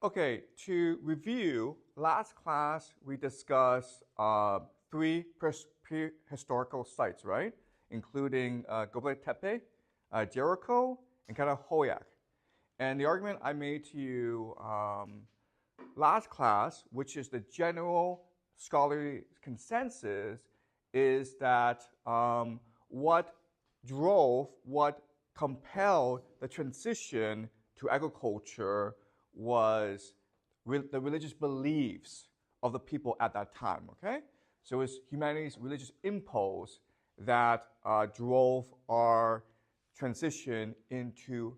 Okay, to review, last class we discussed three prehistorical sites, right? Including Göbekli Tepe, Jericho, and kind of Hoyak. And the argument I made to you last class, which is the general scholarly consensus, is that what compelled the transition to agriculture was the religious beliefs of the people at that time, okay? So it was humanity's religious impulse that drove our transition into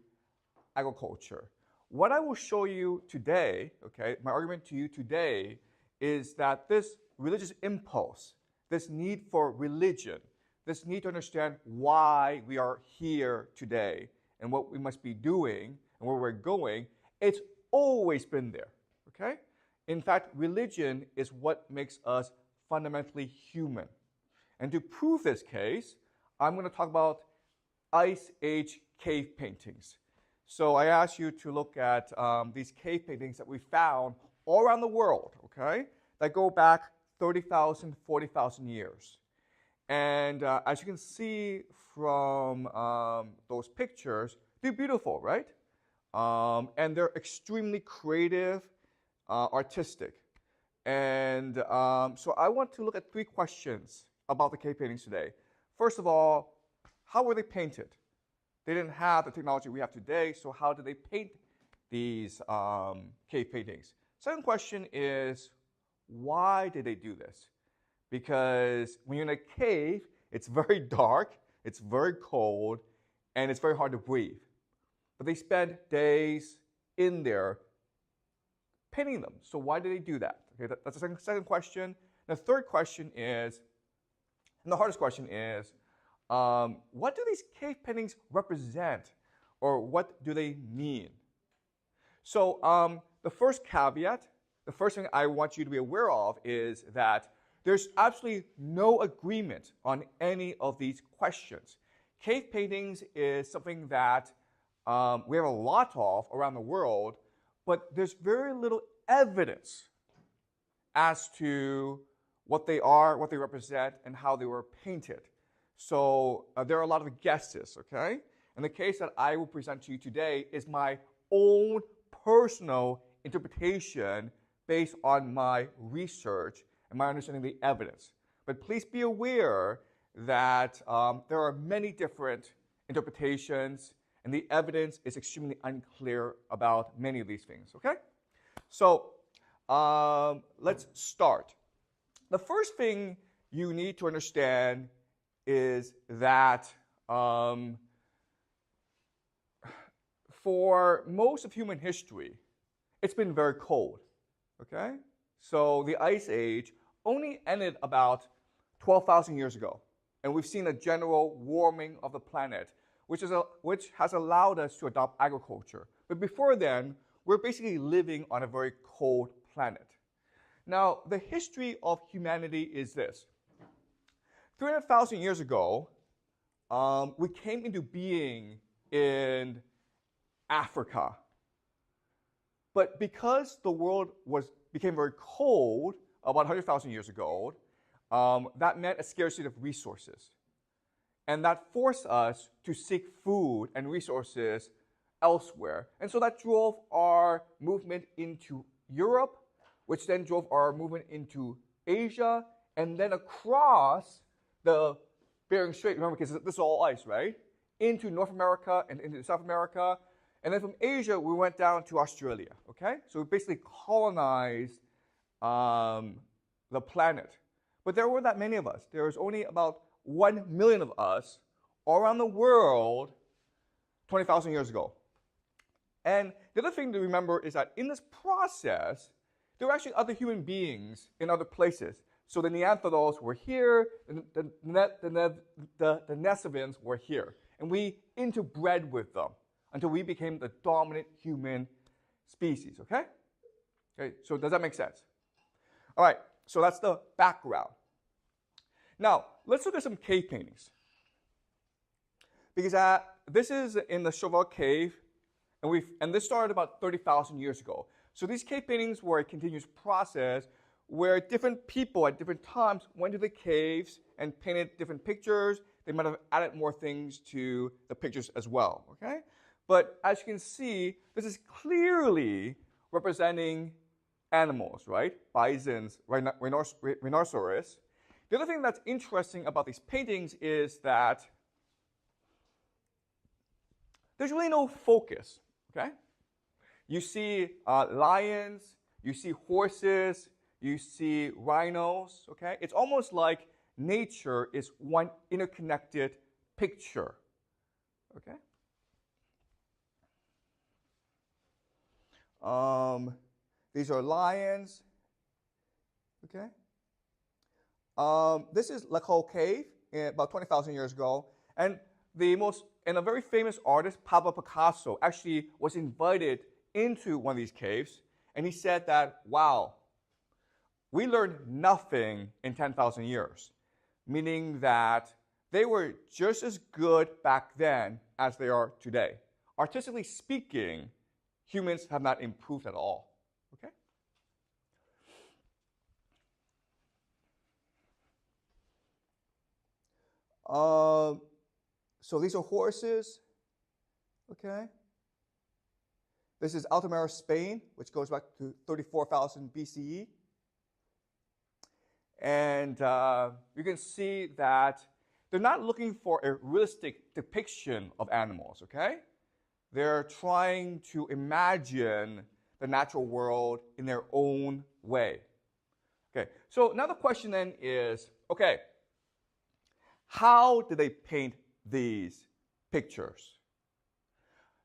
agriculture. What I will show you today, okay, my argument to you today is that this religious impulse, this need for religion, this need to understand why we are here today and what we must be doing and where we're going, it's always been there, okay? In fact, religion is what makes us fundamentally human. And to prove this case, I'm going to talk about Ice Age cave paintings. So I asked you to look at these cave paintings that we found all around the world, okay, that go back 30,000, 40,000 years. And as you can see from those pictures, they're beautiful, right? And they're extremely creative, artistic. And so I want to look at three questions about the cave paintings today. First of all, how were they painted? They didn't have the technology we have today, so how did they paint these cave paintings? Second question is, why did they do this? Because when you're in a cave, it's very dark, it's very cold, and it's very hard to breathe. But they spent days in there painting them. So why did they do that? Okay, that's the second question. And the third question is, and the hardest question is, what do these cave paintings represent, or what do they mean? So the first caveat, the first thing I want you to be aware of is that there's absolutely no agreement on any of these questions. Cave paintings is something that we have a lot of around the world, but there's very little evidence as to what they are, what they represent, and how they were painted. So there are a lot of guesses, okay? And the case that I will present to you today is my own personal interpretation based on my research and my understanding of the evidence. But please be aware that there are many different interpretations, and the evidence is extremely unclear about many of these things, okay? So let's start. The first thing you need to understand is that for most of human history, it's been very cold, okay? So the Ice Age only ended about 12,000 years ago, and we've seen a general warming of the planet, which has allowed us to adopt agriculture. But before then, we're basically living on a very cold planet. Now, the history of humanity is this. 300,000 years ago, we came into being in Africa. But because the world became very cold about 100,000 years ago, that meant a scarcity of resources. And that forced us to seek food and resources elsewhere. And so that drove our movement into Europe, which then drove our movement into Asia, and then across the Bering Strait, remember, because this is all ice, right? Into North America and into South America. And then from Asia, we went down to Australia, okay? So we basically colonized the planet. But there weren't that many of us. There was only about 1 million of us all around the world 20,000 years ago. And the other thing to remember is that in this process, there were actually other human beings in other places. So the Neanderthals were here, the Nesovans were here. And we interbred with them until we became the dominant human species, okay? Okay, so does that make sense? All right, so that's the background. Now, let's look at some cave paintings. Because this is in the Chauvet Cave And this started about 30,000 years ago. So these cave paintings were a continuous process where different people at different times went to the caves and painted different pictures. They might have added more things to the pictures as well, okay? But as you can see, this is clearly representing animals, right? Bisons, rhinoceros. The other thing that's interesting about these paintings is that there's really no focus, okay? You see lions, you see horses, you see rhinos, okay? It's almost like nature is one interconnected picture, okay? These are lions, okay? This is Lacoste Cave about 20,000 years ago, and a very famous artist, Pablo Picasso, actually was invited into one of these caves, and he said that, wow, we learned nothing in 10,000 years, meaning that they were just as good back then as they are today. Artistically speaking, humans have not improved at all, okay? So these are horses, okay? This is Altamira, Spain, which goes back to 34,000 BCE. And you can see that they're not looking for a realistic depiction of animals, okay? They're trying to imagine the natural world in their own way. Okay, so now the question then is, okay, how did they paint these pictures?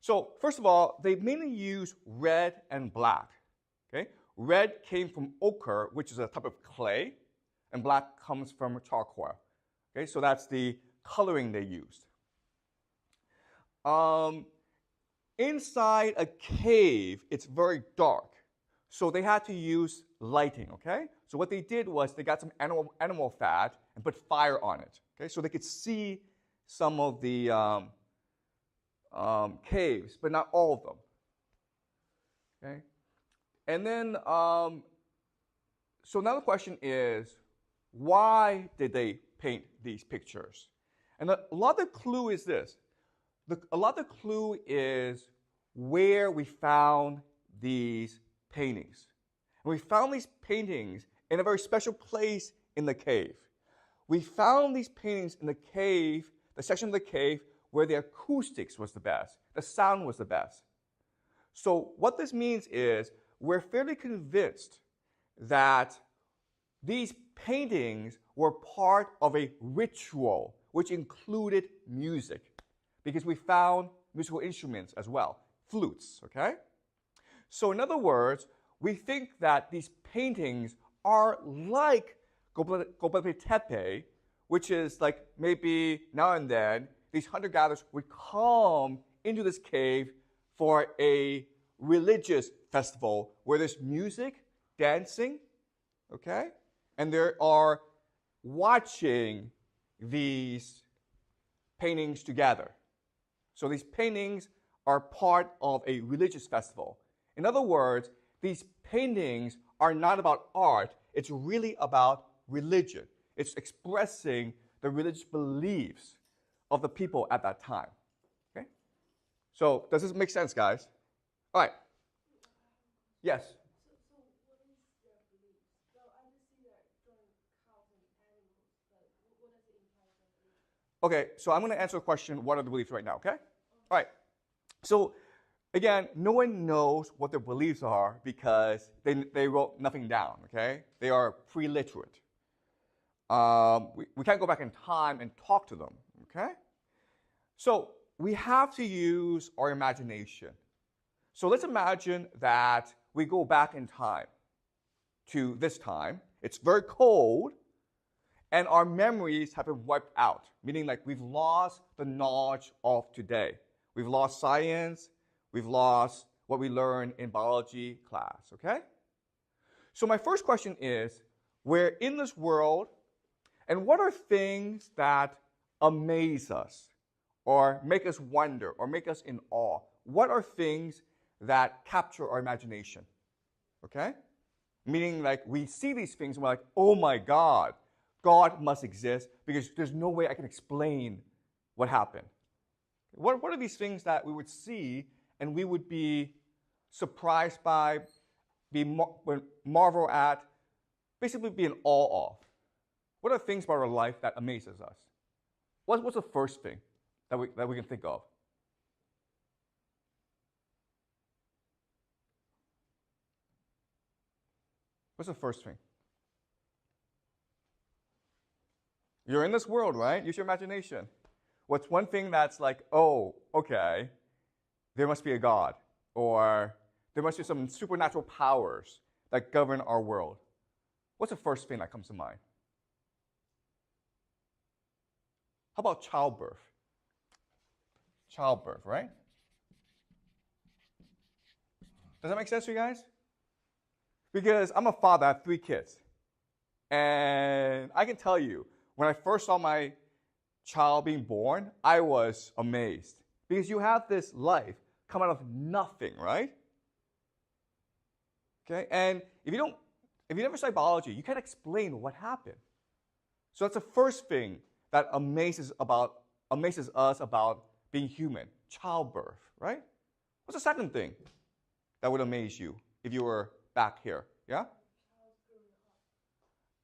So first of all, they mainly use red and black. Okay? Red came from ochre, which is a type of clay, and black comes from charcoal. Okay, so that's the coloring they used. Inside a cave, it's very dark, so they had to use lighting, okay? So what they did was they got some animal fat and put fire on it, okay? So they could see some of the caves, but not all of them, okay? And then, so now the question is, why did they paint these pictures? And a lot of the clue is this. A lot of the clue is where we found these paintings. And we found these paintings in a very special place in the cave. We found these paintings in the cave, the section of the cave where the acoustics was the best, the sound was the best. So what this means is we're fairly convinced that these paintings were part of a ritual which included music, because we found musical instruments as well, flutes, okay? So in other words, we think that these paintings are like Göbekli Tepe, which is like maybe now and then these hunter-gatherers would come into this cave for a religious festival where there's music, dancing, okay? And they are watching these paintings together. So these paintings are part of a religious festival. In other words, these paintings are not about art. It's really about religion. It's expressing the religious beliefs of the people at that time. Okay? So does this make sense, guys? All right. Yes? So what is their belief? So I just see that drawing cows and animals, but what does it imply for belief? Okay, so I'm going to answer the question, what are the beliefs right now, okay? All right. So again, no one knows what their beliefs are because they wrote nothing down, okay? They are pre-literate. We can't go back in time and talk to them, okay? So we have to use our imagination. So let's imagine that we go back in time to this time. It's very cold, and our memories have been wiped out, meaning like we've lost the knowledge of today. We've lost science. We've lost what we learned in biology class, okay? So my first question is, we're in this world, and what are things that amaze us or make us wonder or make us in awe? what are things that capture our imagination? Okay? Meaning, like, we see these things and we're like, oh my God, God must exist because there's no way I can explain what happened. What are these things that we would see and we would be surprised by, marvel at, basically be in awe of? What are things about our life that amazes us? What's the first thing that we can think of? What's the first thing? You're in this world, right? Use your imagination. What's one thing that's like, oh, okay, there must be a God, or there must be some supernatural powers that govern our world? What's the first thing that comes to mind? How about childbirth? Childbirth, right? Does that make sense to you guys? Because I'm a father, I have 3 kids. And I can tell you, when I first saw my child being born, I was amazed. Because you have this life come out of nothing, right? Okay, and if you never study biology, you can't explain what happened. So that's the first thing that amazes us about being human, childbirth, right? What's the second thing that would amaze you if you were back here? Yeah?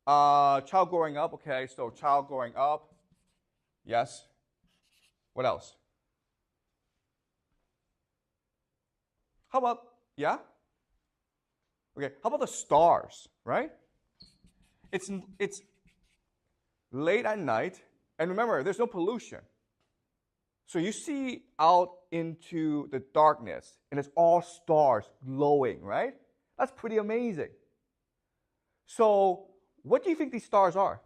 Child growing up, okay, so child growing up. Yes. What else? How about, yeah? Okay, how about the stars, right? It's late at night, and remember, there's no pollution. So you see out into the darkness, and it's all stars glowing, right? That's pretty amazing. So what do you think these stars are?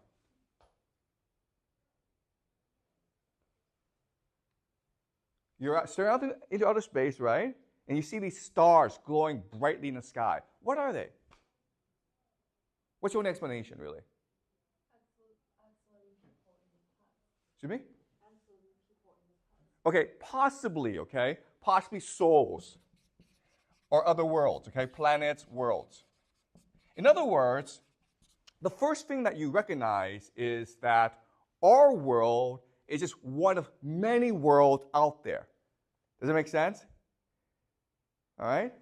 You're staring out into outer space, right? And you see these stars glowing brightly in the sky. What are they? What's your own explanation, really? Excuse me? Okay, possibly, okay? Possibly souls or other worlds, okay? Planets, worlds. In other words, the first thing that you recognize is that our world is just one of many worlds out there. Does that make sense? All right?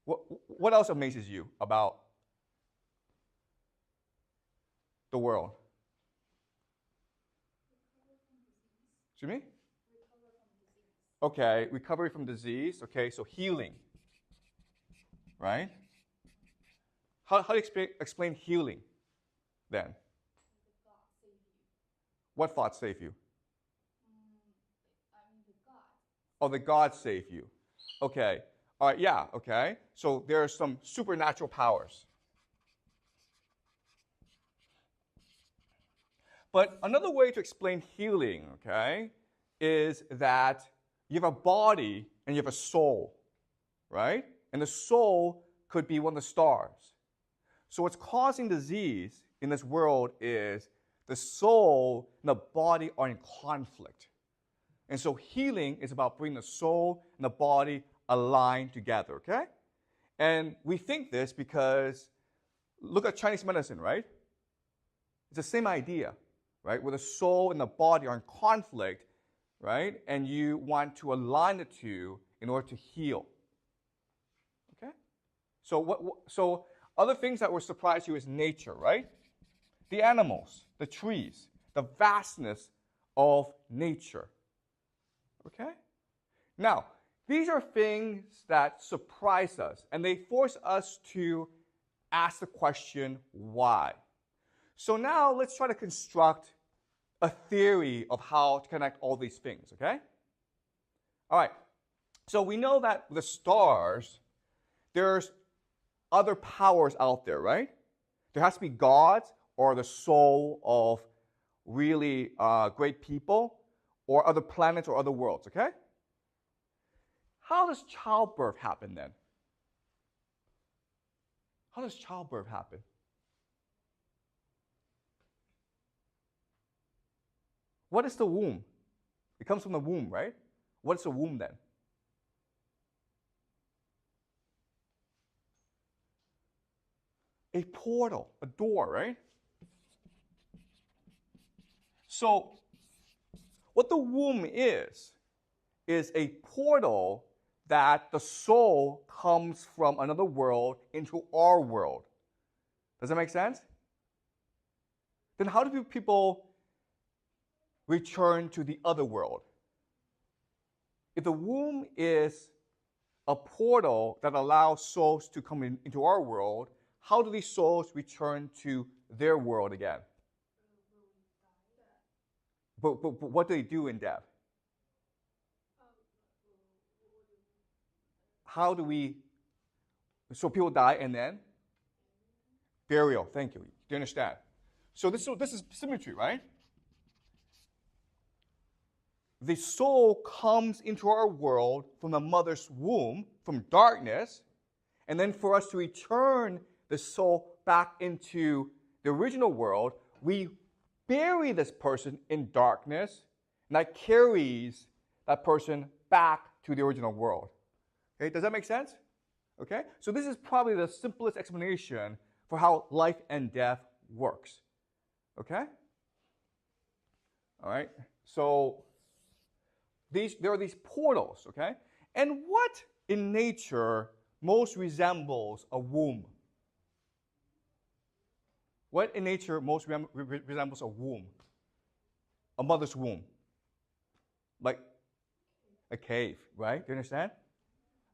What else amazes you about the world? Excuse me? Okay, recovery from disease. Okay, so healing. Right? How do you explain healing then? What thoughts save you? Oh, the God save you. Okay. All right, yeah, okay. So there are some supernatural powers. But another way to explain healing, okay, is that you have a body and you have a soul, right? And the soul could be one of the stars. So what's causing disease in this world is the soul and the body are in conflict. And so healing is about bringing the soul and the body aligned together, okay? And we think this because look at Chinese medicine, right? It's the same idea, right? Where the soul and the body are in conflict, right? And you want to align the two in order to heal. Okay? So other things that will surprise you is nature, right? The animals, the trees, the vastness of nature. Okay? Now, these are things that surprise us, and they force us to ask the question, why? So now let's try to construct a theory of how to connect all these things, okay? All right. So we know that the stars, there's other powers out there, right? There has to be gods or the soul of really great people or other planets or other worlds, okay? How does childbirth happen then? How does childbirth happen? What is the womb? It comes from the womb, right? What is the womb then? A portal, a door, right? So what the womb is a portal that the soul comes from another world into our world. Does that make sense? Then how do people return to the other world? If the womb is a portal that allows souls to come into our world, how do these souls return to their world again? But what do they do in death? How do we, so people die and then? Burial, thank you. Do you understand? So this is symmetry, right? The soul comes into our world from the mother's womb, from darkness, and then for us to return the soul back into the original world, we bury this person in darkness, and that carries that person back to the original world. Okay, does that make sense? Okay, so this is probably the simplest explanation for how life and death works. Okay? All right, so there are these portals, okay? And what in nature most resembles a womb? What in nature most resembles a womb? A mother's womb. Like a cave, right? Do you understand?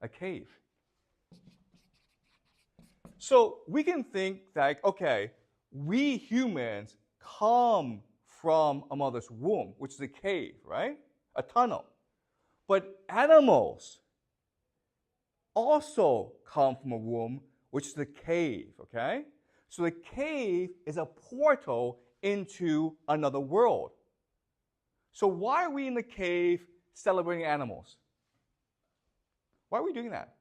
A cave. So we can think that, okay, we humans come from a mother's womb, which is a cave, right? A tunnel. But animals also come from a womb, which is a cave, okay? So the cave is a portal into another world. So why are we in the cave celebrating animals? Why are we doing that?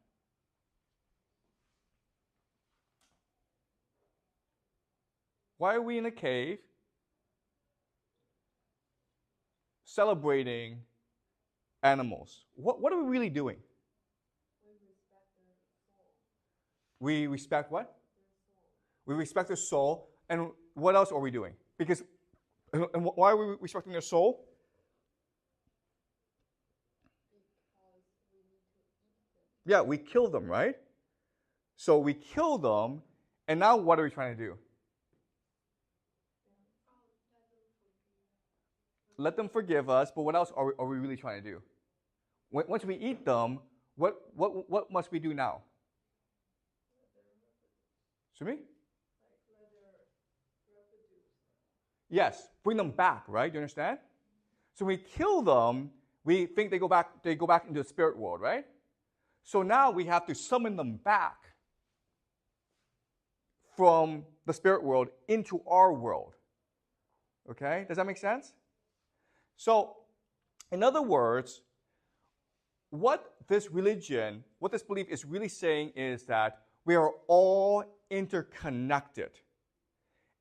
Why are we in a cave celebrating animals? What are we really doing? We respect what? We respect their soul. And what else are we doing? And why are we respecting their soul? Yeah, we kill them, right? So we kill them, and now what are we trying to do? Let them forgive us, but what else are we really trying to do? Once we eat them, what must we do now? Excuse me? Yes, bring them back, right? Do you understand? So when we kill them, we think they go back into the spirit world, right? So now we have to summon them back from the spirit world into our world. Okay? Does that make sense? So, in other words, what this belief is really saying is that we are all interconnected.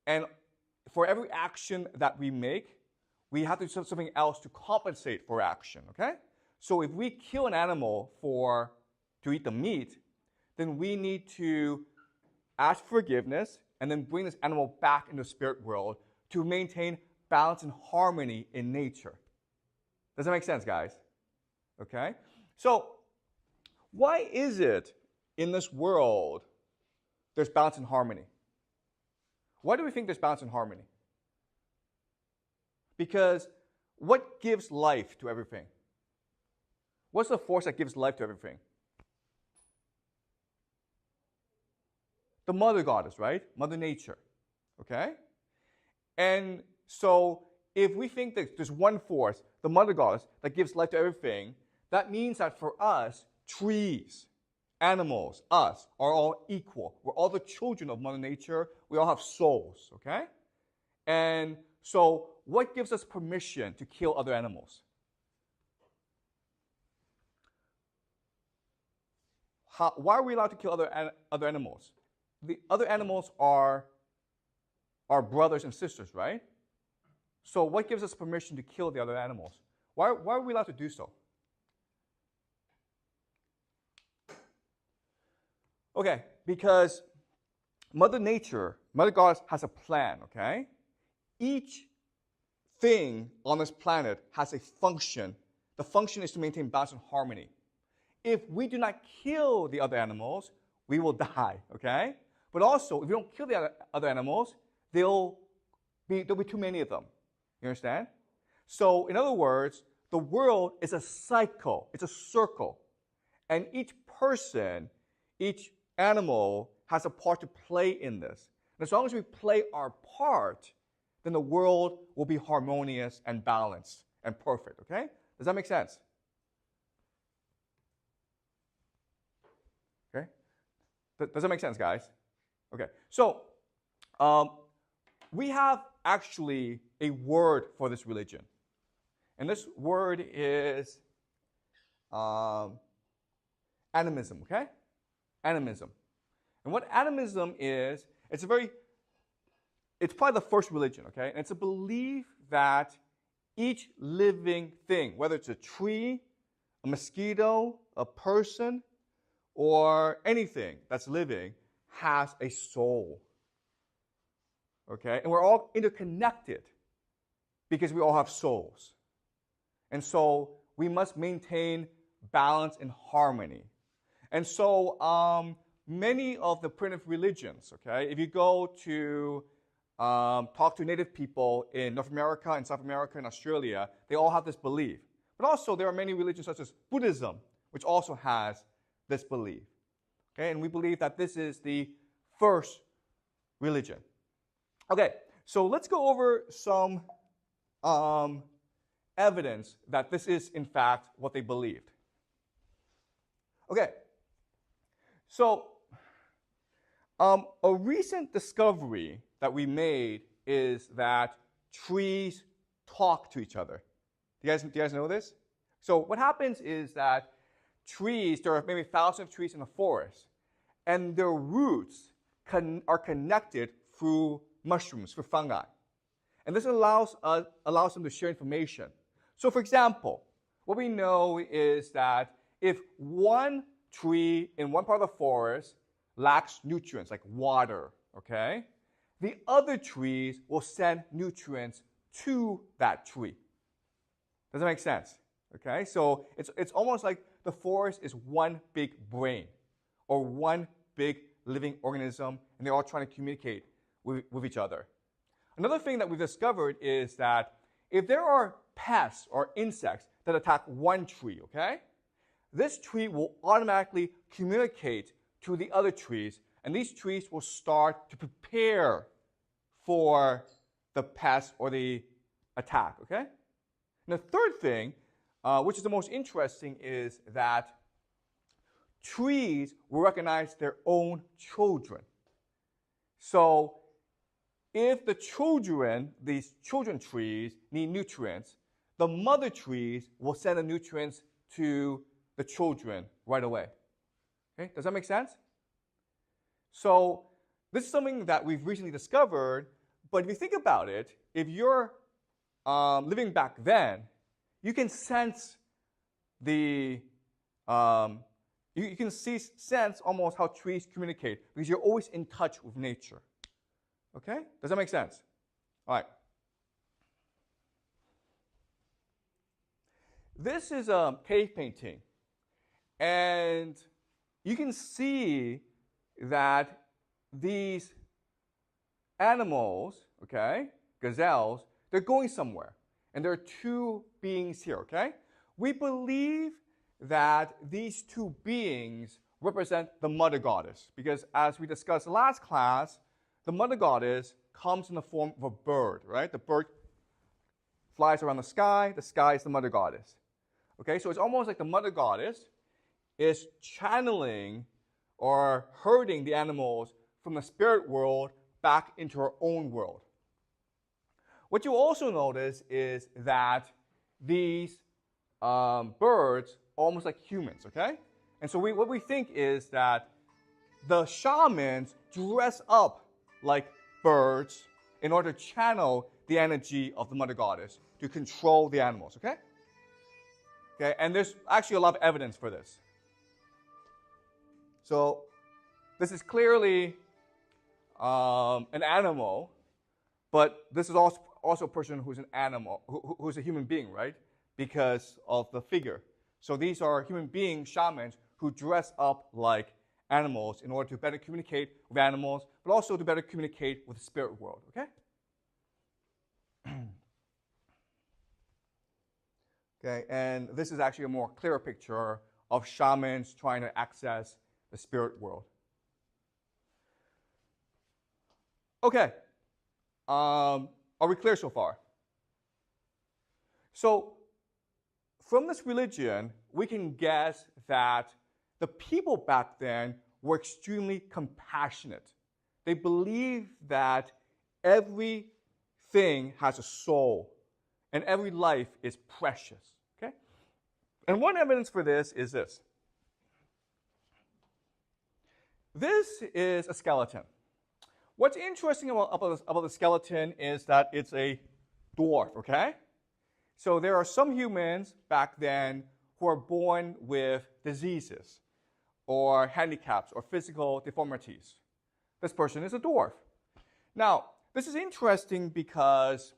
And for every action that we make, we have to do something else to compensate for action, okay? So if we kill an animal to eat the meat, then we need to ask forgiveness and then bring this animal back into the spirit world to maintain balance and harmony in nature. Does that make sense, guys? Okay? So, why is it in this world there's balance and harmony? Why do we think there's balance and harmony? Because what gives life to everything? What's the force that gives life to everything? The mother goddess, right? Mother Nature. Okay? And so if we think that there's one force, the mother goddess, that gives life to everything, that means that for us, trees, animals, us, are all equal. We're all the children of Mother Nature. We all have souls, okay? And so what gives us permission to kill other animals? Why are we allowed to kill other animals? The other animals are our brothers and sisters, right? So what gives us permission to kill the other animals? Why are we allowed to do so? Okay, because Mother Nature, Mother Goddess has a plan, okay? Each thing on this planet has a function. The function is to maintain balance and harmony. If we do not kill the other animals, we will die, okay? But also, if we don't kill the other animals, there'll be too many of them. You understand? So, in other words, the world is a cycle. It's a circle. And each person, each animal has a part to play in this. And as long as we play our part, then the world will be harmonious and balanced and perfect, okay? Does that make sense? Okay? Does that make sense, guys? Okay. So, we have actually a word for this religion. And this word is animism, okay? Animism. And what animism is, it's probably the first religion, okay? And it's a belief that each living thing, whether it's a tree, a mosquito, a person, or anything that's living, has a soul. Okay? And we're all interconnected because we all have souls. And so we must maintain balance and harmony. And so many of the primitive religions, okay, if you go to talk to native people in North America and South America and Australia, they all have this belief. But also there are many religions such as Buddhism, which also has this belief. Okay, and we believe that this is the first religion. Okay, so let's go over some evidence that this is in fact what they believed. Okay, so a recent discovery that we made is that trees talk to each other. Do you guys know this? So what happens is that trees, there are maybe thousands of trees in a forest, and their roots are connected through mushrooms, through fungi. And this allows them to share information. So for example, what we know is that if one tree in one part of the forest lacks nutrients like water, okay, the other trees will send nutrients to that tree. Does that make sense? Okay, so it's almost like the forest is one big brain or one big living organism, and they're all trying to communicate with each other. Another thing that we've discovered is that if there are pests or insects that attack one tree, okay, this tree will automatically communicate to the other trees, and these trees will start to prepare for the pest or the attack, okay? And the third thing, which is the most interesting, is that trees will recognize their own children. So if the children, these children trees, need nutrients, the mother trees will send the nutrients to the children right away. Okay, does that make sense? So this is something that we've recently discovered, but if you think about it, if you're living back then, you can sense you can sense almost how trees communicate because you're always in touch with nature. Okay? Does that make sense? All right. This is a cave painting. And you can see that these animals, okay, gazelles, they're going somewhere. And there are two beings here, okay? We believe that these two beings represent the mother goddess because as we discussed in last class, the mother goddess comes in the form of a bird, right? The bird flies around the sky is the mother goddess. Okay, so it's almost like the mother goddess is channeling or herding the animals from the spirit world back into her own world. What you also notice is that these birds are almost like humans, okay? And so what we think is that the shamans dress up like birds in order to channel the energy of the mother goddess to control the animals, okay? Okay, and there's actually a lot of evidence for this. So this is clearly an animal, but this is also a person who's an animal, who's a human being, right? Because of the figure. So these are human being shamans who dress up like animals in order to better communicate with animals, but also to better communicate with the spirit world, okay? Okay, and this is actually a more clearer picture of shamans trying to access the spirit world. Okay, are we clear so far? So from this religion, we can guess that the people back then were extremely compassionate. They believed that everything has a soul and every life is precious. Okay? And one evidence for this is this. This is a skeleton. What's interesting about the skeleton is that it's a dwarf, okay? So there are some humans back then who are born with diseases or handicaps or physical deformities. This person is a dwarf. Now, this is interesting because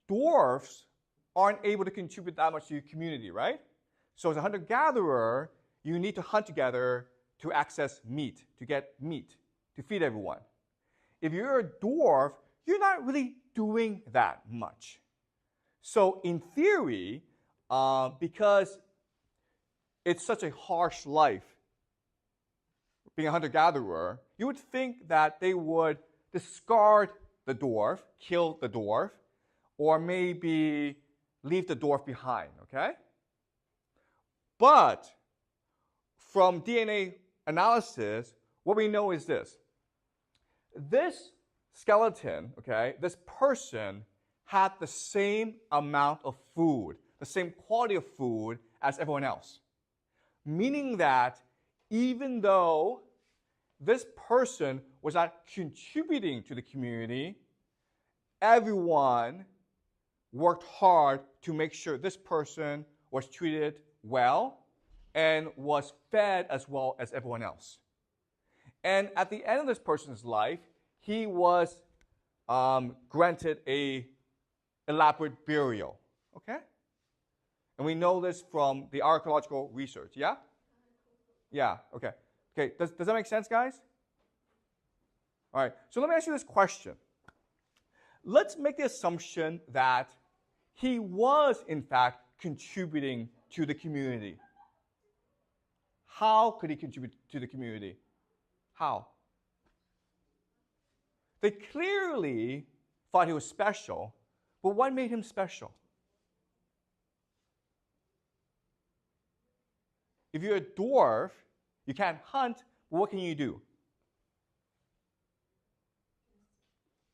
dwarfs aren't able to contribute that much to your community, right? So as a hunter-gatherer, you need to hunt together to access meat, to get meat, to feed everyone. If you're a dwarf, you're not really doing that much. So in theory, because it's such a harsh life, being a hunter-gatherer, you would think that they would discard the dwarf, kill the dwarf, or maybe leave the dwarf behind, okay? But from DNA analysis, what we know is this. This skeleton, okay, this person had the same amount of food, the same quality of food as everyone else. Meaning that even though this person was not contributing to the community, everyone worked hard to make sure this person was treated well and was fed as well as everyone else. And at the end of this person's life, he was granted an elaborate burial, okay? And we know this from the archaeological research, yeah? Yeah, okay. Okay, does that make sense, guys? All right, so let me ask you this question. Let's make the assumption that he was, in fact, contributing to the community. How could he contribute to the community? How? They clearly thought he was special, but what made him special? If you're a dwarf, you can't hunt, but what can you do?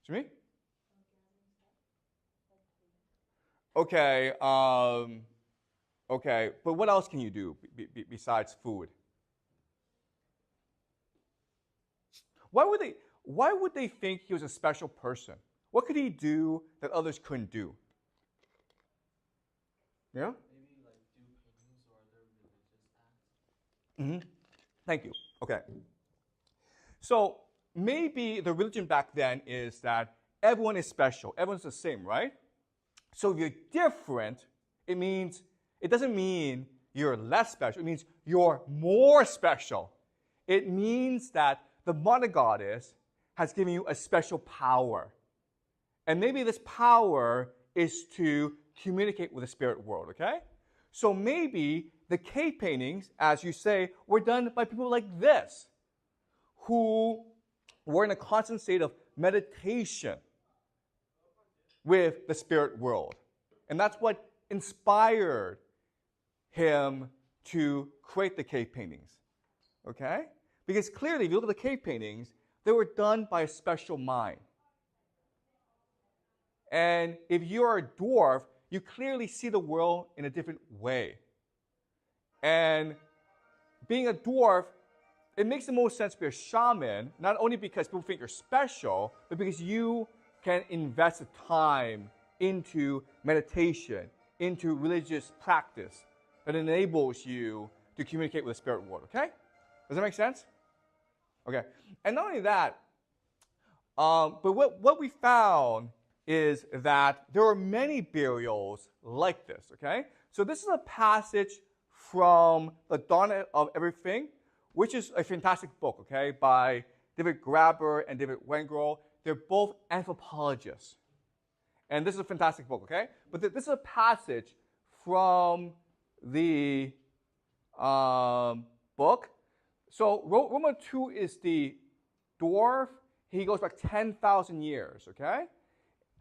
Jimmy? Okay, okay, but what else can you do besides food? Why would they think he was a special person? What could he do that others couldn't do? Yeah? Maybe like do paintings or other religious acts. Thank you. Okay. So maybe the religion back then is that everyone is special. Everyone's the same, right? So if you're different, it doesn't mean you're less special. It means you're more special. It means that the mother goddess has given you a special power. And maybe this power is to communicate with the spirit world, okay? So maybe the cave paintings, as you say, were done by people like this, who were in a constant state of meditation with the spirit world. And that's what inspired him to create the cave paintings, okay? Because clearly, if you look at the cave paintings, they were done by a special mind. And if you're a dwarf, you clearly see the world in a different way. And being a dwarf, it makes the most sense to be a shaman, not only because people think you're special, but because you can invest the time into meditation, into religious practice that enables you to communicate with the spirit world, okay? Does that make sense? Okay. And not only that, But what we found is that there are many burials like this, okay? So this is a passage from The Dawn of Everything, which is a fantastic book, okay, by David Graeber and David Wengrow. They're both anthropologists. And this is a fantastic book, okay? But this is a passage from the book. So Roman II is the dwarf. He goes back 10,000 years, okay?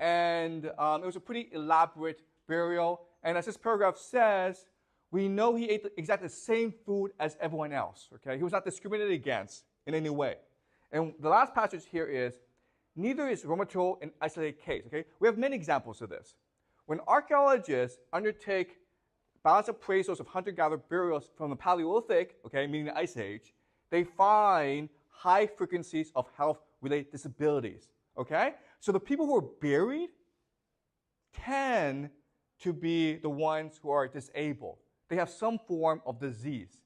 And it was a pretty elaborate burial. And as this paragraph says, we know he ate exactly the same food as everyone else, okay? He was not discriminated against in any way. And the last passage here is, neither is Roma II an isolated case, okay? We have many examples of this. When archaeologists undertake balanced appraisals of hunter-gatherer burials from the Paleolithic, okay, meaning the Ice Age, they find high frequencies of health-related disabilities, okay? So the people who are buried tend to be the ones who are disabled. They have some form of disease,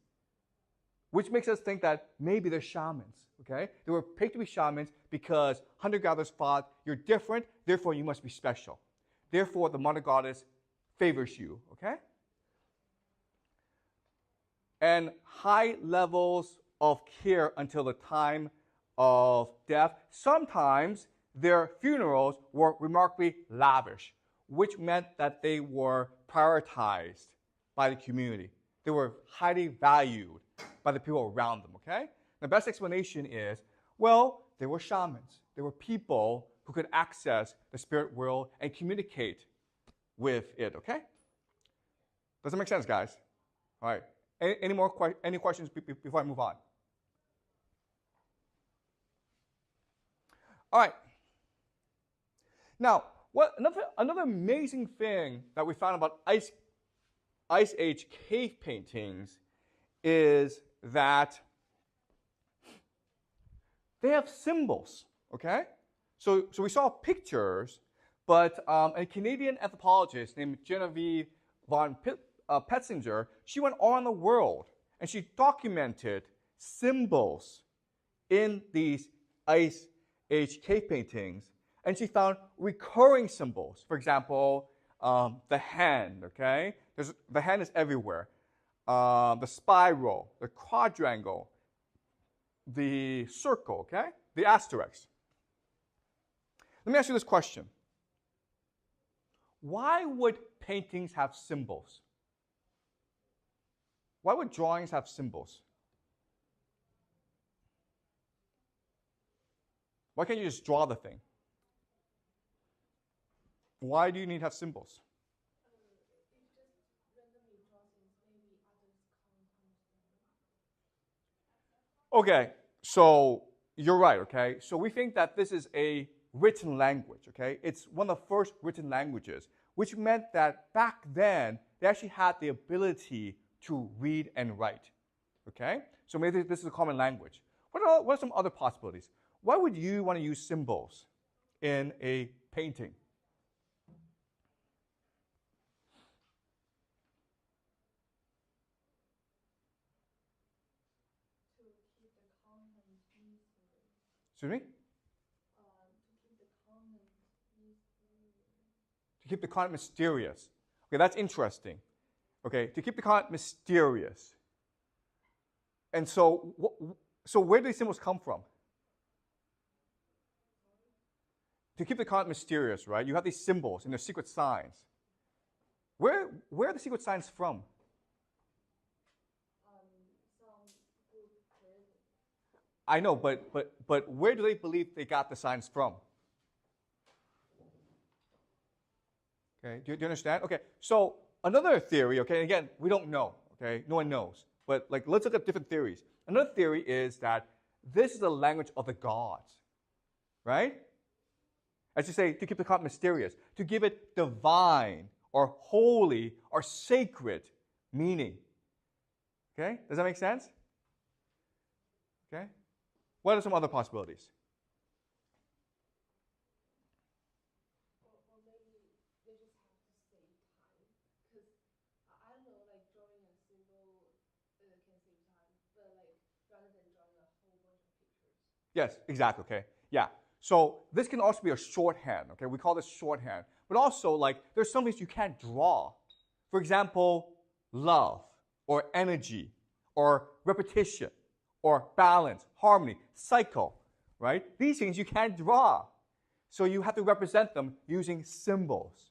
which makes us think that maybe they're shamans, okay? They were picked to be shamans because hunter-gatherers thought you're different, therefore you must be special. Therefore, the mother goddess favors you, okay? And high levels of care until the time of death. Sometimes their funerals were remarkably lavish, which meant that they were prioritized by the community. They were highly valued by the people around them, okay? The best explanation is, well, they were shamans. They were people who could access the spirit world and communicate with it, okay? Does that make sense, guys? All right. Any questions before I move on? All right. Now, another amazing thing that we found about Ice Age cave paintings is that they have symbols, okay? So we saw pictures, but a Canadian anthropologist named Genevieve von Petzinger, she went all around the world and she documented symbols in these Ice Age cave paintings, and she found recurring symbols. For example, the hand, okay? The hand is everywhere. The spiral, the quadrangle, the circle, okay? The asterisk. Let me ask you this question. Why would paintings have symbols? Why would drawings have symbols? Why can't you just draw the thing? Why do you need to have symbols? Okay, so you're right, okay? So we think that this is a written language, okay? It's one of the first written languages, which meant that back then, they actually had the ability to read and write, okay? So maybe this is a common language. What are some other possibilities? Why would you want to use symbols in a painting? To keep the content mystery. Excuse me? To keep the content mystery. To keep the content mysterious. Okay, that's interesting. Okay, to keep the content mysterious. And so where do these symbols come from? To keep the content mysterious, right? You have these symbols and their secret signs. Where are the secret signs from? Some group created. I know, but where do they believe they got the signs from? Okay, do you understand? Okay, so another theory, okay, again, we don't know, okay, no one knows. But like, let's look at different theories. Another theory is that this is the language of the gods, right? As you say, to keep the content mysterious, to give it divine or holy or sacred meaning. Okay, does that make sense? Okay, what are some other possibilities? Or maybe they just have to save time. Because I don't know, like drawing a symbol can save time, but like rather than drawing a whole bunch of pictures. Yes, exactly, okay. Yeah. So this can also be a shorthand, okay? We call this shorthand. But also, like, there's some things you can't draw. For example, love, or energy, or repetition, or balance, harmony, cycle, right? These things you can't draw. So you have to represent them using symbols,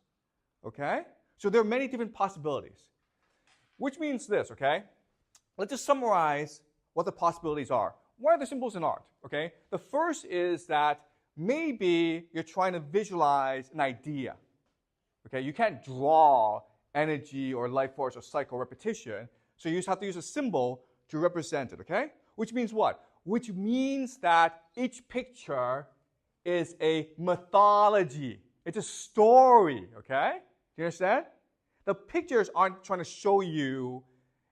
okay? So there are many different possibilities, which means this, okay? Let's just summarize what the possibilities are. What are the symbols in art, okay? The first is that maybe you're trying to visualize an idea, okay? You can't draw energy or life force or cycle repetition, so you just have to use a symbol to represent it, okay? Which means what? Which means that each picture is a mythology. It's a story, okay? Do you understand? The pictures aren't trying to show you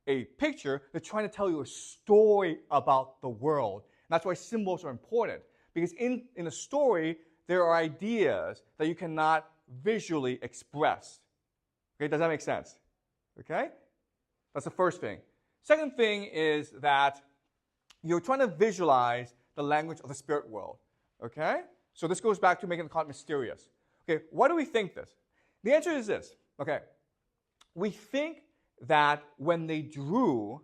a picture, they're trying to tell you a story about the world. And that's why symbols are important. Because in a story, there are ideas that you cannot visually express. Okay, does that make sense? Okay? That's the first thing. Second thing is that you're trying to visualize the language of the spirit world. Okay? So this goes back to making the concept mysterious. Okay, why do we think this? The answer is this. Okay, we think that when they drew,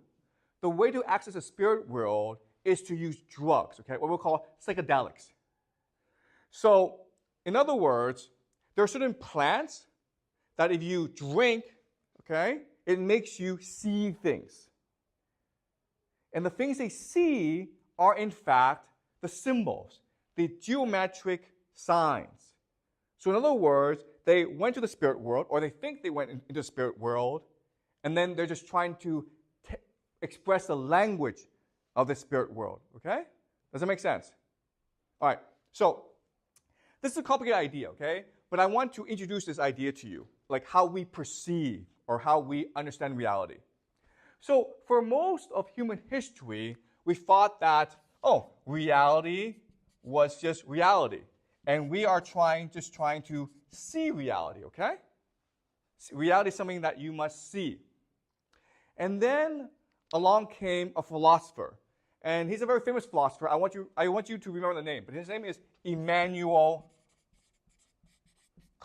the way to access the spirit world is to use drugs, okay, what we'll call psychedelics. So, in other words, there are certain plants that if you drink, okay, it makes you see things. And the things they see are, in fact, the symbols, the geometric signs. So, in other words, they went to the spirit world, or they think they went into the spirit world, and then they're just trying to express the language of the spirit world, okay? Does that make sense? All right, so this is a complicated idea, okay? But I want to introduce this idea to you, like how we perceive or how we understand reality. So for most of human history, we thought that, oh, reality was just reality. And we are just trying to see reality, okay? Reality is something that you must see. And then along came a philosopher. And he's a very famous philosopher. I want you to remember the name. But his name is Immanuel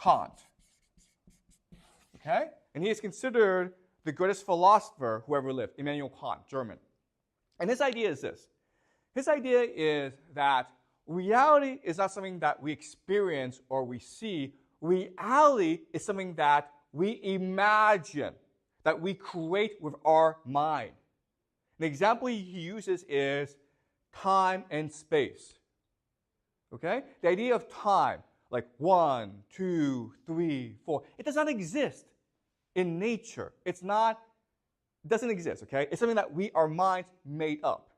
Kant. Okay? And he is considered the greatest philosopher who ever lived, Immanuel Kant, German. And his idea is this. His idea is that reality is not something that we experience or we see. Reality is something that we imagine, that we create with our mind. An example he uses is time and space. Okay? The idea of time, like 1, 2, 3, 4, it does not exist in nature. It doesn't exist, okay? It's something that our minds made up.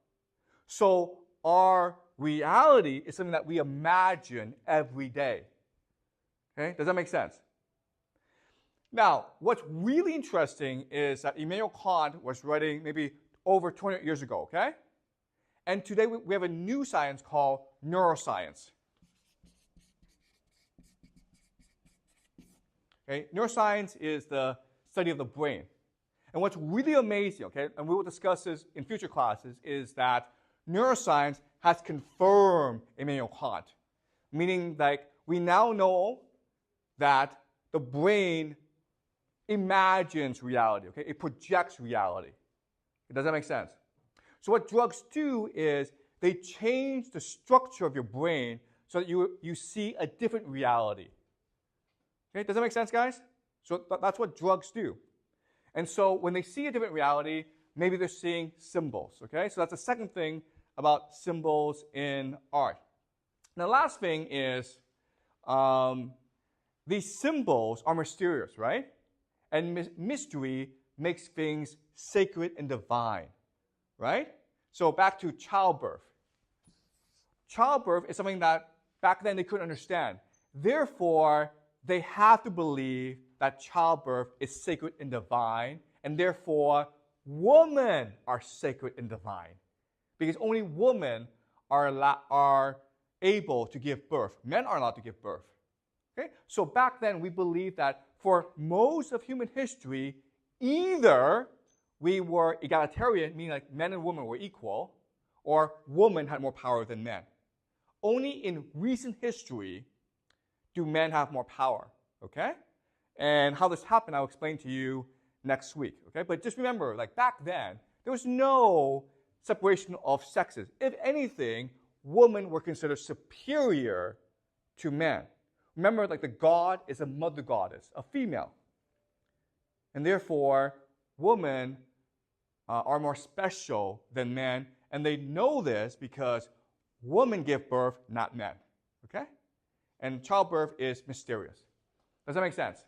So our reality is something that we imagine every day. Okay? Does that make sense? Now, what's really interesting is that Immanuel Kant was writing maybe over 200 years ago, okay? And today we have a new science called neuroscience. Okay? Neuroscience is the study of the brain. And what's really amazing, okay, and we will discuss this in future classes, is that neuroscience has confirmed Immanuel Kant, meaning that we now know that the brain imagines reality, okay? It projects reality. Does that make sense? So what drugs do is they change the structure of your brain so that you see a different reality. Okay, does that make sense, guys? So that's what drugs do. And so when they see a different reality, maybe they're seeing symbols, okay? So that's the second thing about symbols in art. Now, the last thing is these symbols are mysterious, right? And mystery makes things sacred and divine, right? So back to childbirth. Childbirth is something that back then they couldn't understand. Therefore, they have to believe that childbirth is sacred and divine, and therefore, women are sacred and divine. Because only women are able to give birth. Men are allowed to give birth. Okay? So back then, we believed that for most of human history, either we were egalitarian, meaning like men and women were equal, or women had more power than men. only in recent history do men have more power, okay? And how this happened, I'll explain to you next week, okay? But just remember, like back then, there was no separation of sexes. If anything, women were considered superior to men. Remember, like the god is a mother goddess, a female. And therefore, women are more special than men, and they know this because women give birth, not men, okay? And childbirth is mysterious. Does that make sense?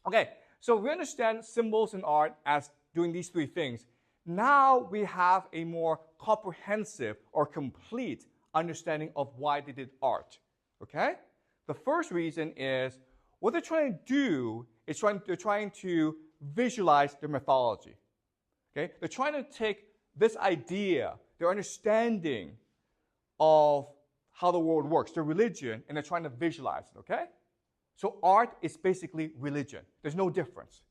Okay, so we understand symbols in art as doing these three things. Now we have a more comprehensive or complete understanding of why they did art, okay? The first reason is what they're trying to do is they're trying to visualize their mythology, okay? They're trying to take this idea, their understanding of how the world works, their religion, and they're trying to visualize it, okay? So art is basically religion. There's no difference.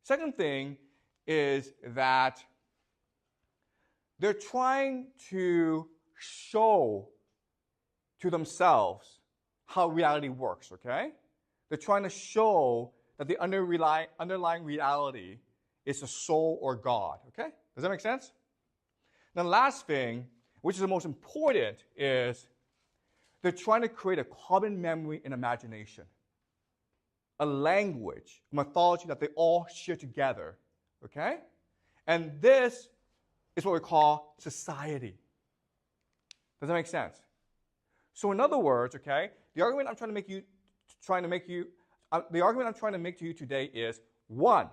Second thing is that they're trying to show to themselves how reality works, okay? They're trying to show that the underlying reality is a soul or God, okay? Does that make sense? Now, the last thing, which is the most important, is they're trying to create a common memory and imagination, a language, a mythology that they all share together, okay? And this is what we call society. Does that make sense? So in other words, okay, the argument I'm trying to make to you today is, one,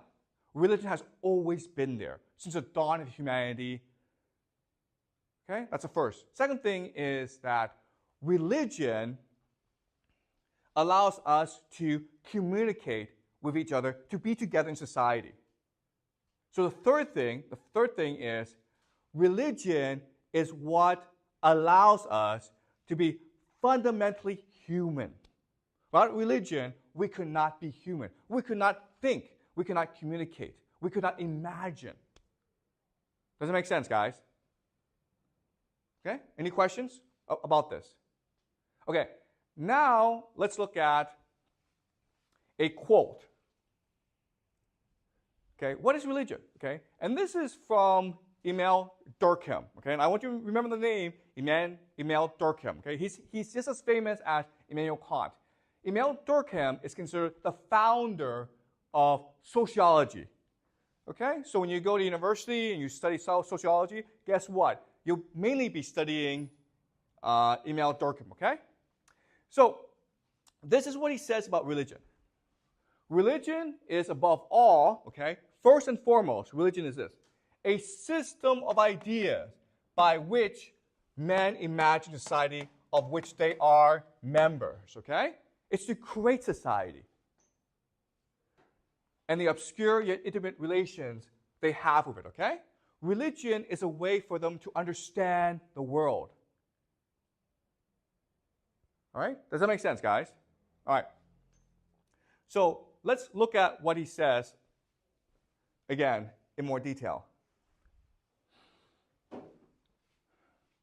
religion has always been there since the dawn of humanity. Okay, that's the first. Second thing is that religion allows us to communicate with each other, to be together in society. So the third thing is religion is what allows us to be fundamentally human. Without religion, we could not be human. We could not think. We could not communicate. We could not imagine. Does it make sense, guys? Okay, any questions about this? Okay, now let's look at a quote. Okay, what is religion? Okay, and this is from Emile Durkheim. Okay, and I want you to remember the name Emile Durkheim. Okay, he's just as famous as Immanuel Kant. Emile Durkheim is considered the founder of sociology. Okay, so when you go to university and you study sociology, guess what? You'll mainly be studying Emile Durkheim, okay? So this is what he says about religion. Religion is above all, okay, first and foremost, religion is this: a system of ideas by which men imagine society of which they are members, okay? It's to create society and the obscure yet intimate relations they have with it, okay? Religion is a way for them to understand the world. All right? Does that make sense, guys? All right. So let's look at what he says again in more detail.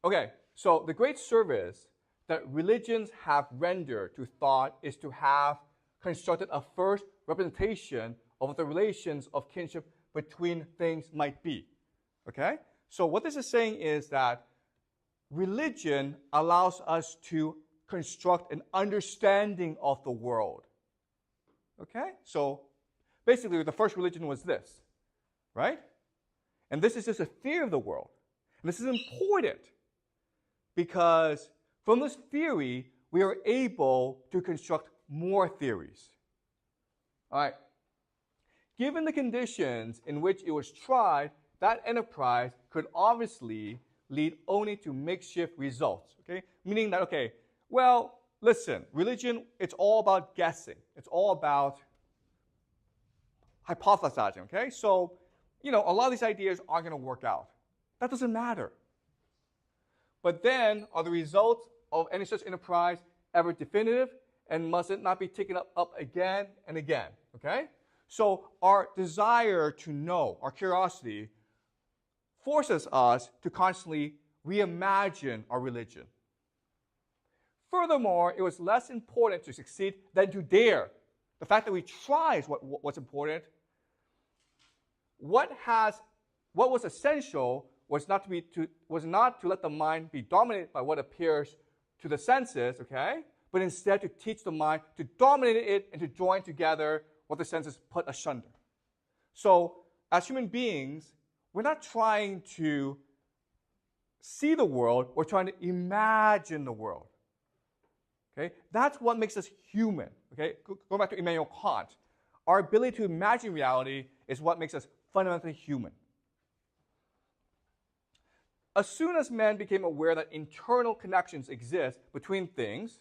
Okay, so the great service that religions have rendered to thought is to have constructed a first representation of the relations of kinship between things might be. Okay? So what this is saying is that religion allows us to construct an understanding of the world. Okay? So basically the first religion was this, right? And this is just a theory of the world. And this is important because from this theory, we are able to construct more theories. All right. Given the conditions in which it was tried, that enterprise could obviously lead only to makeshift results, okay? Meaning that, okay, well, listen, religion, it's all about guessing. It's all about hypothesizing, okay? So, a lot of these ideas aren't going to work out. That doesn't matter. But then, are the results of any such enterprise ever definitive, and must it not be taken up again and again, okay? So our desire to know, our curiosity, forces us to constantly we imagine our religion. Furthermore, it was less important to succeed than to dare. The fact that we try is what's important. What was essential was not to let the mind be dominated by what appears to the senses, okay? But instead to teach the mind to dominate it and to join together what the senses put asunder. So, as human beings, we're not trying to see the world, we're trying to imagine the world. Okay? That's what makes us human. Okay? Going back to Immanuel Kant, our ability to imagine reality is what makes us fundamentally human. As soon as man became aware that internal connections exist between things,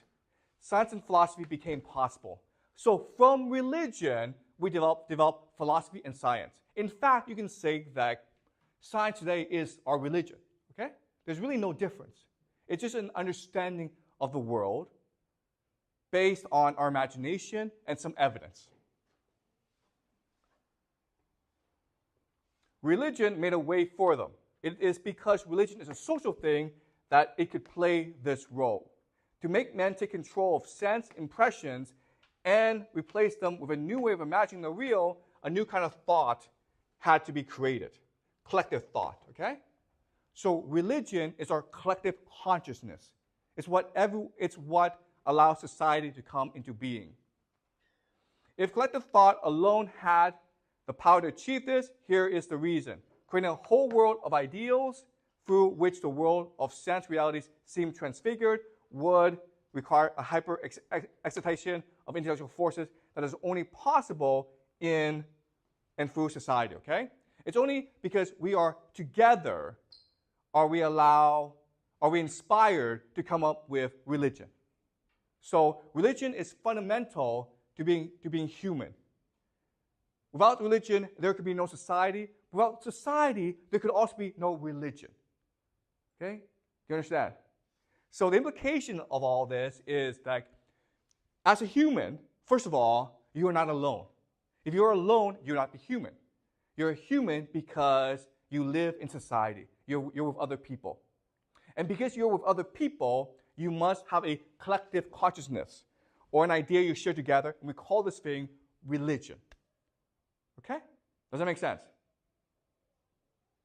science and philosophy became possible. So from religion, we developed philosophy and science. In fact, you can say that science today is our religion. Okay? There's really no difference. It's just an understanding of the world based on our imagination and some evidence. Religion made a way for them. It is because religion is a social thing that it could play this role. To make men take control of sense impressions and replace them with a new way of imagining the real, a new kind of thought had to be created. Collective thought, okay? So religion is our collective consciousness. It's what allows society to come into being. If collective thought alone had the power to achieve this, here is the reason. Creating a whole world of ideals through which the world of sense realities seem transfigured would require a hyper-excitation of intellectual forces that is only possible in and through society, okay? It's only because we are together are we inspired to come up with religion. So religion is fundamental to being human. Without religion, there could be no society. Without society, there could also be no religion. Okay? Do you understand? So the implication of all this is that as a human, first of all, you are not alone. If you're alone, you're not human. You're a human because you live in society. You're with other people. And because you're with other people, you must have a collective consciousness or an idea you share together, and we call this thing religion. Okay? Does that make sense?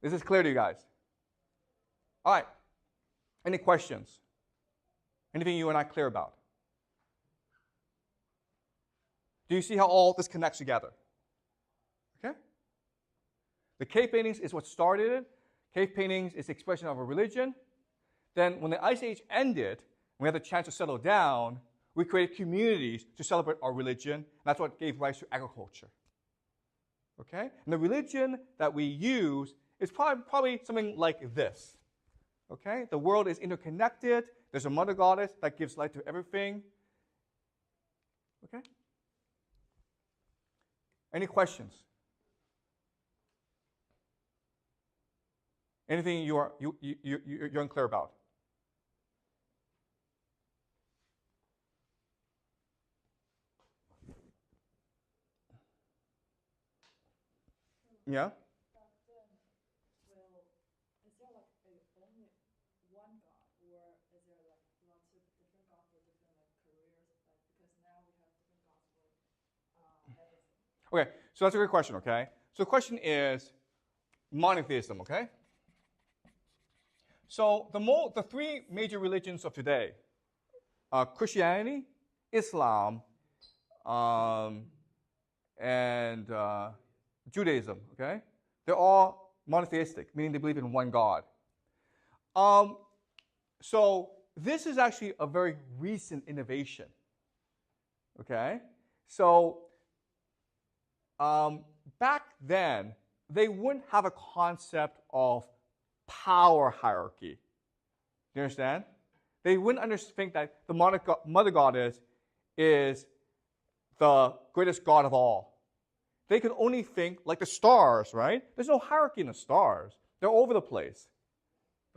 Is this clear to you guys? All right. Any questions? Anything you and I clear about? Do you see how all this connects together? Okay? The cave paintings is what started it. Cave paintings is the expression of a religion. Then when the Ice Age ended, we had the chance to settle down, we created communities to celebrate our religion. And that's what gave rise to agriculture. Okay? And the religion that we use is probably something like this. Okay? The world is interconnected. There's a mother goddess that gives light to everything. Okay? Any questions? Anything you're unclear about? Yeah? Back then, well, is there like only one God, or is there like lots of different gods for different like careers? Like, because now we have different gods for everything. Okay, so that's a great question, okay? So the question is monotheism, okay? So the three major religions of today, Christianity, Islam, and Judaism, okay? They're all monotheistic, meaning they believe in one God. So this is actually a very recent innovation, okay? So back then, they wouldn't have a concept of power hierarchy. Do you understand? They wouldn't think that the mother goddess is the greatest god of all. They could only think like the stars, right? There's no hierarchy in the stars. They're all over the place.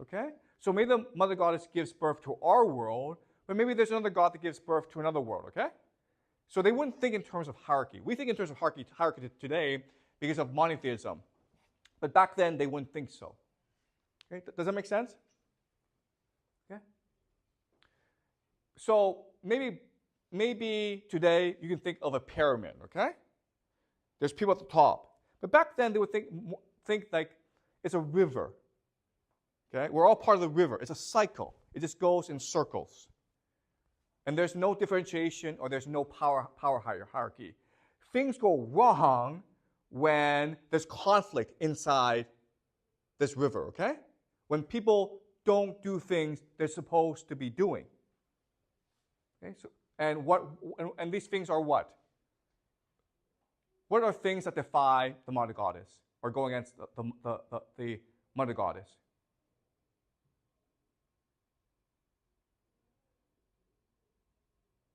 Okay? So maybe the mother goddess gives birth to our world, but maybe there's another god that gives birth to another world, okay? So they wouldn't think in terms of hierarchy. We think in terms of hierarchy today because of monotheism. But back then, they wouldn't think so. Okay? Does that make sense? So maybe today you can think of a pyramid, okay? There's people at the top. But back then they would think like it's a river. Okay? We're all part of the river. It's a cycle. It just goes in circles. And there's no differentiation or there's no power hierarchy. Things go wrong when there's conflict inside this river, okay? When people don't do things they're supposed to be doing. Okay? So, and these things are what? What are things that defy the mother goddess or go against the mother goddess?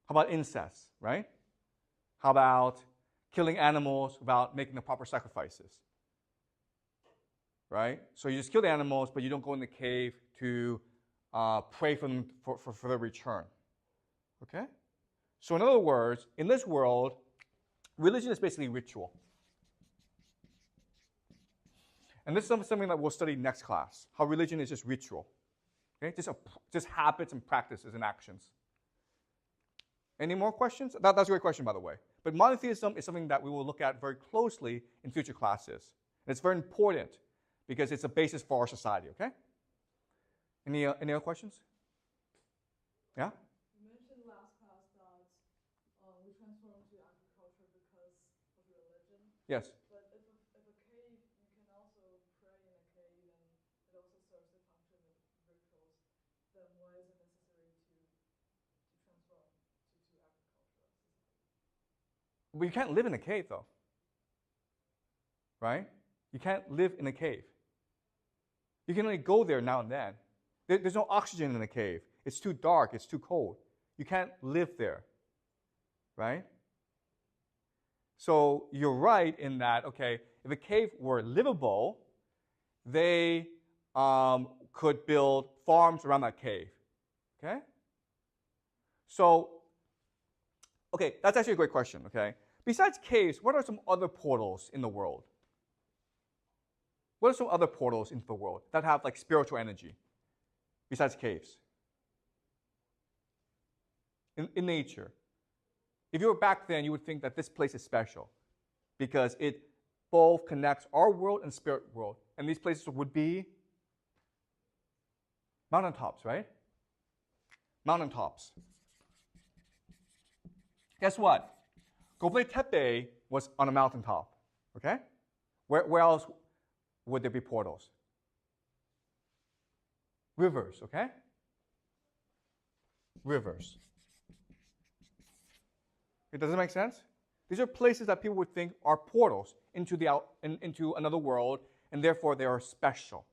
How about incest, right? How about killing animals without making the proper sacrifices? Right? So you just kill the animals, but you don't go in the cave to pray for them for their return. Okay? So in other words, in this world, religion is basically ritual. And this is something that we'll study next class, how religion is just ritual. Okay? Just habits and practices and actions. Any more questions? That's a great question, by the way. But monotheism is something that we will look at very closely in future classes. And it's very important because it's a basis for our society, okay? Any other questions? Yeah? You mentioned last class that we transformed to agriculture because of religion. Yes. But if a cave, you can also pray in a cave and it also serves the function of rituals, then why is it necessary to transform to agricultural society? But you can't live in a cave, though. Right? You can't live in a cave. You can only go there now and then. There's no oxygen in a cave. It's too dark. It's too cold. You can't live there. Right? So you're right in that, okay, if a cave were livable, they could build farms around that cave. Okay? So, okay, that's actually a great question, okay? Besides caves, what are some other portals in the world? What are some other portals into the world that have like spiritual energy besides caves? In nature. If you were back then, you would think that this place is special because it both connects our world and spirit world. And these places would be mountaintops, right? Mountaintops. Guess what? Göbekli Tepe was on a mountaintop, okay? Where else would there be portals? Rivers, okay? Rivers. Does it make sense? These are places that people would think are portals into another world, and therefore they are special.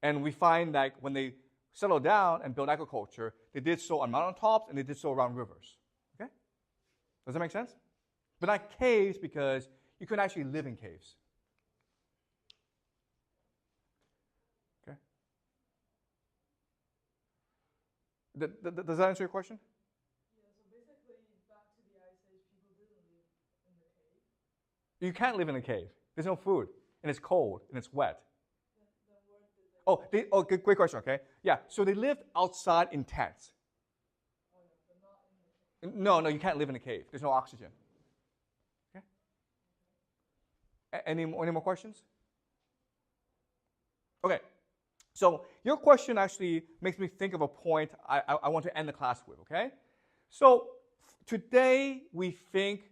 And we find that when they settled down and built agriculture, they did so on mountaintops and they did so around rivers. Okay? Does that make sense? But not caves, because you couldn't actually live in caves. Okay? Does that answer your question? Yeah, so basically, back to the Ice Age, people didn't live in the cave. You can't live in a cave. There's no food, and it's cold, and it's wet. Then where did they Great question, okay? Yeah, so they lived outside in tents. Oh, yeah, but not in the cave. No, you can't live in a cave. There's no oxygen. Okay? Any more questions? Okay, so your question actually makes me think of a point I want to end the class with, okay? So today we think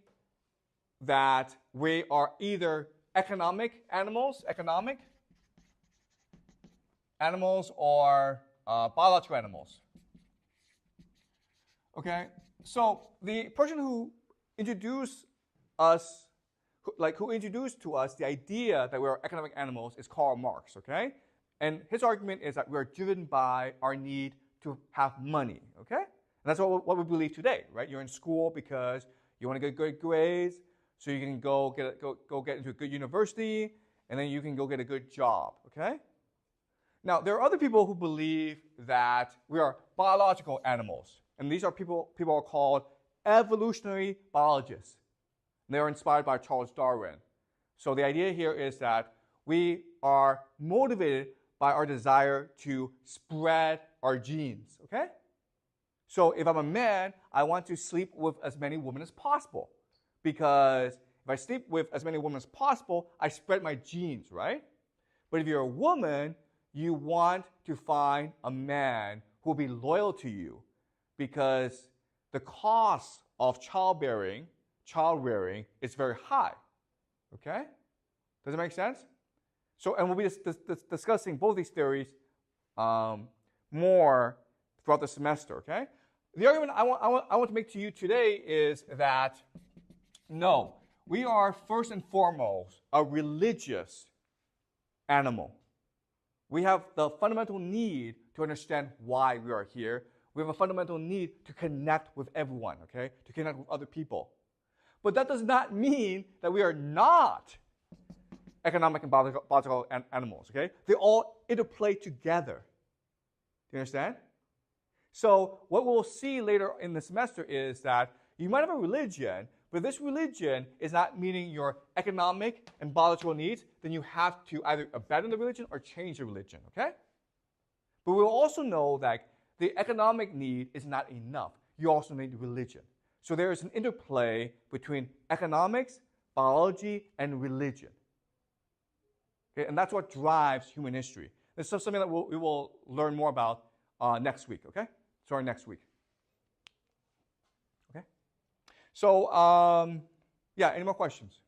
that we are either economic animals or biological animals. Okay, so the person who introduced us, who introduced to us the idea that we are economic animals is Karl Marx. Okay, and his argument is that we are driven by our need to have money. Okay, and that's what we believe today, right? You're in school because you want to get good grades, so you can go get into a good university, and then you can go get a good job. Okay. Now, there are other people who believe that we are biological animals. And these are people are called evolutionary biologists. And they are inspired by Charles Darwin. So the idea here is that we are motivated by our desire to spread our genes, okay? So if I'm a man, I want to sleep with as many women as possible. Because if I sleep with as many women as possible, I spread my genes, right? But if you're a woman, you want to find a man who will be loyal to you, because the cost of child rearing is very high. Okay? Does it make sense? So, and we'll be discussing both these theories more throughout the semester. Okay? The argument I want to make to you today is that no, we are first and foremost a religious animal. We have the fundamental need to understand why we are here. We have a fundamental need to connect with everyone, okay? To connect with other people. But that does not mean that we are not economic and biological animals, okay? They all interplay together. Do you understand? So what we'll see later in the semester is that you might have a religion, but this religion is not meeting your economic and biological needs, then you have to either abandon the religion or change the religion, okay? But we'll also know that the economic need is not enough. You also need religion. So there is an interplay between economics, biology, and religion. Okay? And that's what drives human history. This is something that we will learn more about next week, okay? Sorry, next week. Okay? So, yeah, any more questions?